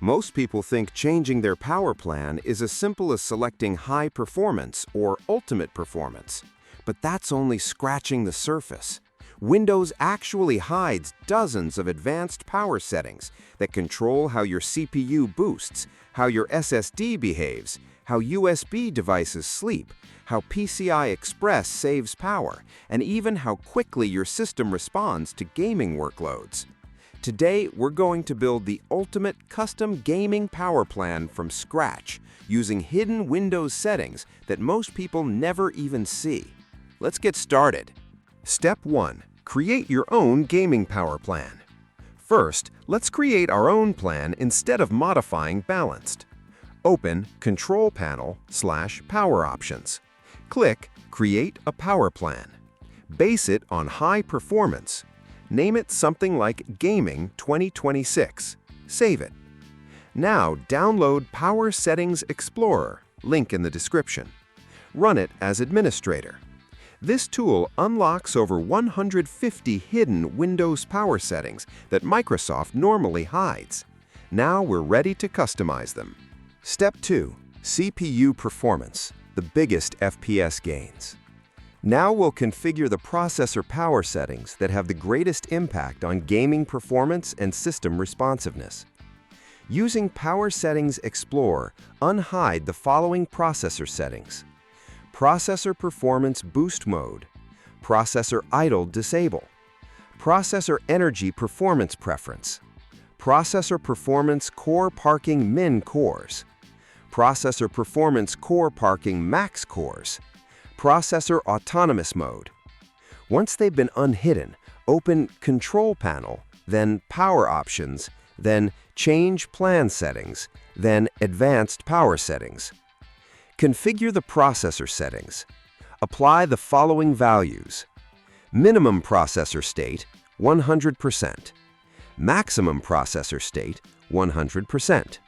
Most people think changing their power plan is as simple as selecting high performance or ultimate performance. But that's only scratching the surface. Windows actually hides dozens of advanced power settings that control how your CPU boosts, how your SSD behaves, how USB devices sleep, how PCI Express saves power, and even how quickly your system responds to gaming workloads. Today, we're going to build the ultimate custom gaming power plan from scratch, using hidden Windows settings that most people never even see. Let's get started. Step 1. Create your own gaming power plan. First, let's create our own plan instead of modifying balanced. Open Control Panel/Power Options. Click Create a Power Plan. Base it on high performance. Name it something like Gaming 2026. Save it. Now download PowerSettingsExplorer, link in the description. Run it as administrator. This tool unlocks over 150 hidden Windows power settings that Microsoft normally hides. Now we're ready to customize them. Step 2. CPU performance, the biggest FPS gains. Now we'll configure the processor power settings that have the greatest impact on gaming performance and system responsiveness. Using PowerSettingsExplorer, unhide the following processor settings: Processor Performance Boost Mode, Processor Idle Disable, Processor Energy Performance Preference, Processor Performance Core Parking Min Cores, Processor Performance Core Parking Max Cores, Processor Autonomous Mode. Once they've been unhidden, open Control Panel, then Power Options, then Change Plan Settings, then Advanced Power Settings. Configure the processor settings. Apply the following values: minimum processor state, 100%. Maximum processor state, 100%.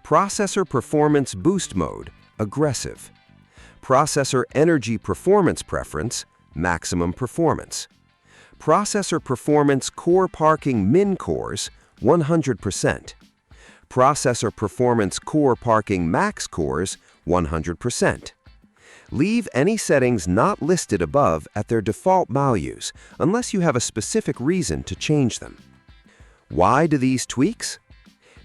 Processor Performance Boost Mode, aggressive. Processor Energy Performance Preference, maximum performance. Processor Performance Core Parking Min Cores, 100%. Processor Performance Core Parking Max Cores, 100%. Leave any settings not listed above at their default values unless you have a specific reason to change them. Why do these tweaks?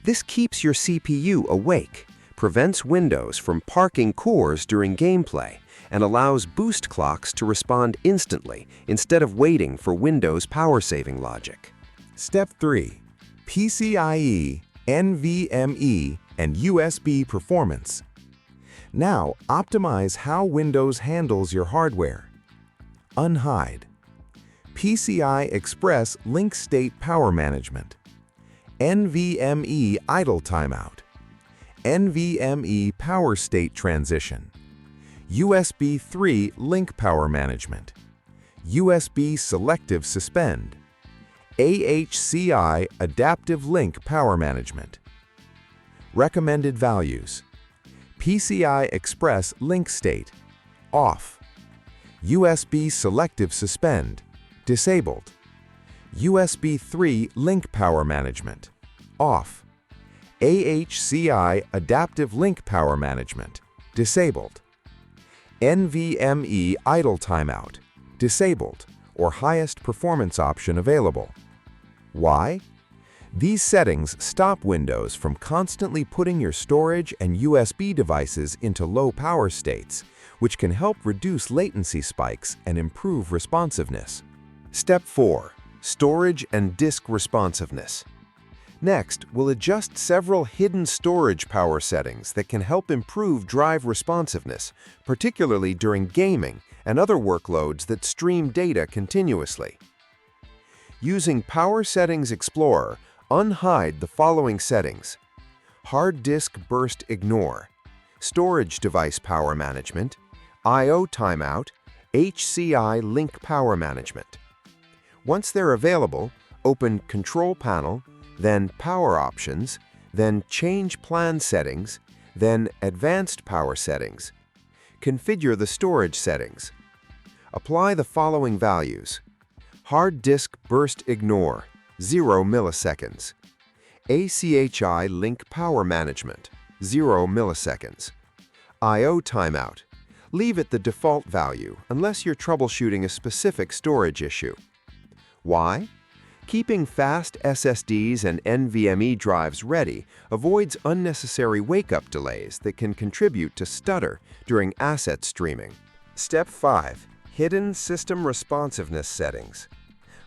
This keeps your CPU awake, prevents Windows from parking cores during gameplay, and allows boost clocks to respond instantly instead of waiting for Windows power-saving logic. Step 3. PCIe NVMe and USB performance. Now, optimize how Windows handles your hardware. Unhide. PCI Express Link State Power Management. NVMe Idle Timeout. NVMe Power State Transition. USB 3 Link Power Management. USB Selective Suspend. AHCI Adaptive Link Power Management. Recommended values: PCI Express Link State, off. USB Selective Suspend, disabled. USB 3 Link Power Management, off. AHCI Adaptive Link Power Management, disabled. NVMe Idle Timeout, disabled, or highest performance option available. Why? These settings stop Windows from constantly putting your storage and USB devices into low power states, which can help reduce latency spikes and improve responsiveness. Step 4. Storage and disk responsiveness. Next, we'll adjust several hidden storage power settings that can help improve drive responsiveness, particularly during gaming and other workloads that stream data continuously. Using PowerSettingsExplorer, unhide the following settings: Hard Disk Burst Ignore, Storage Device Power Management, I/O Timeout, HCI Link Power Management. Once they're available, open Control Panel, then Power Options, then Change Plan Settings, then Advanced Power Settings. Configure the storage settings. Apply the following values: Hard Disk Burst Ignore, 0 milliseconds. ACHI Link Power Management, 0 milliseconds. I/O timeout. Leave at the default value unless you're troubleshooting a specific storage issue. Why? Keeping fast SSDs and NVMe drives ready avoids unnecessary wake-up delays that can contribute to stutter during asset streaming. Step 5. Hidden System Responsiveness Settings.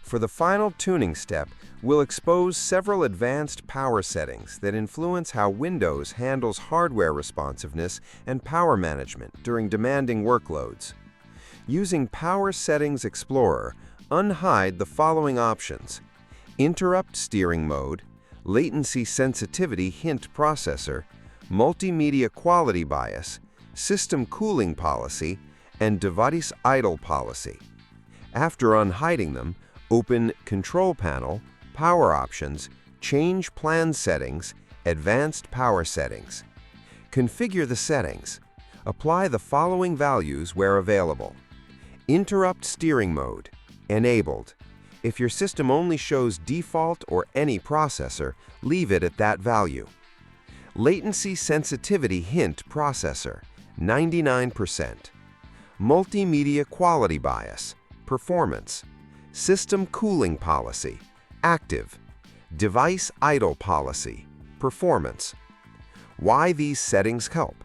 For the final tuning step, we'll expose several advanced power settings that influence how Windows handles hardware responsiveness and power management during demanding workloads. Using PowerSettingsExplorer, unhide the following options: Interrupt Steering Mode, Latency Sensitivity Hint Processor, Multimedia Quality Bias, System Cooling Policy, and Device Idle Policy. After unhiding them, open Control Panel, Power Options, Change Plan Settings, Advanced Power Settings. Configure the settings. Apply the following values where available. Interrupt Steering Mode, enabled. If your system only shows default or any processor, leave it at that value. Latency Sensitivity Hint Processor, 99%. Multimedia Quality Bias, performance. System Cooling Policy, active. Device Idle Policy, performance. Why these settings help?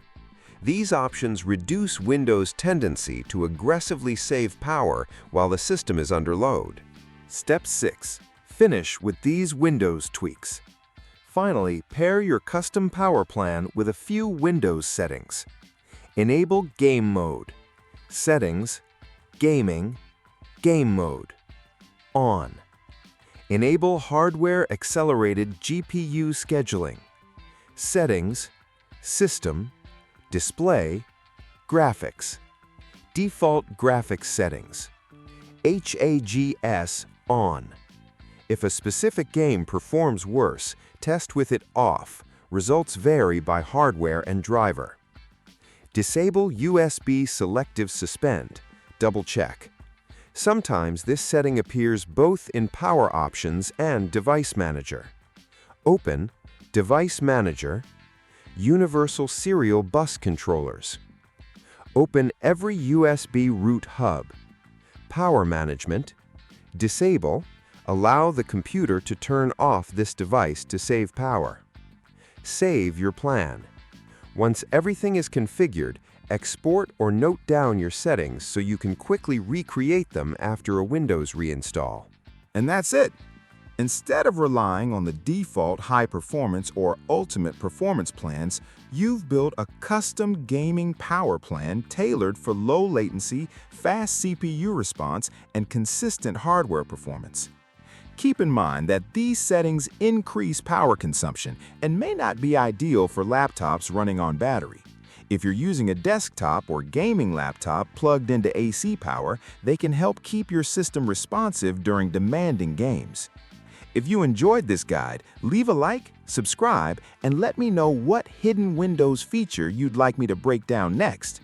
These options reduce Windows' tendency to aggressively save power while the system is under load. Step 6. Finish with these Windows tweaks. Finally, pair your custom power plan with a few Windows settings. Enable Game Mode. Settings, Gaming, Game Mode. On. Enable Hardware Accelerated GPU Scheduling. Settings, System, Display, Graphics. Default graphics settings. HAGS on. If a specific game performs worse, test with it off. Results vary by hardware and driver. Disable USB Selective Suspend. Double check. Sometimes this setting appears both in Power Options and Device Manager. Open Device Manager, Universal Serial Bus Controllers. Open every USB root hub. Power Management. Disable. Allow the computer to turn off this device to save power. Save your plan. Once everything is configured, export or note down your settings so you can quickly recreate them after a Windows reinstall. And that's it. Instead of relying on the default high-performance or ultimate performance plans, you've built a custom gaming power plan tailored for low latency, fast CPU response, and consistent hardware performance. Keep in mind that these settings increase power consumption and may not be ideal for laptops running on battery. If you're using a desktop or gaming laptop plugged into AC power, they can help keep your system responsive during demanding games. If you enjoyed this guide, leave a like, subscribe, and let me know what hidden Windows feature you'd like me to break down next.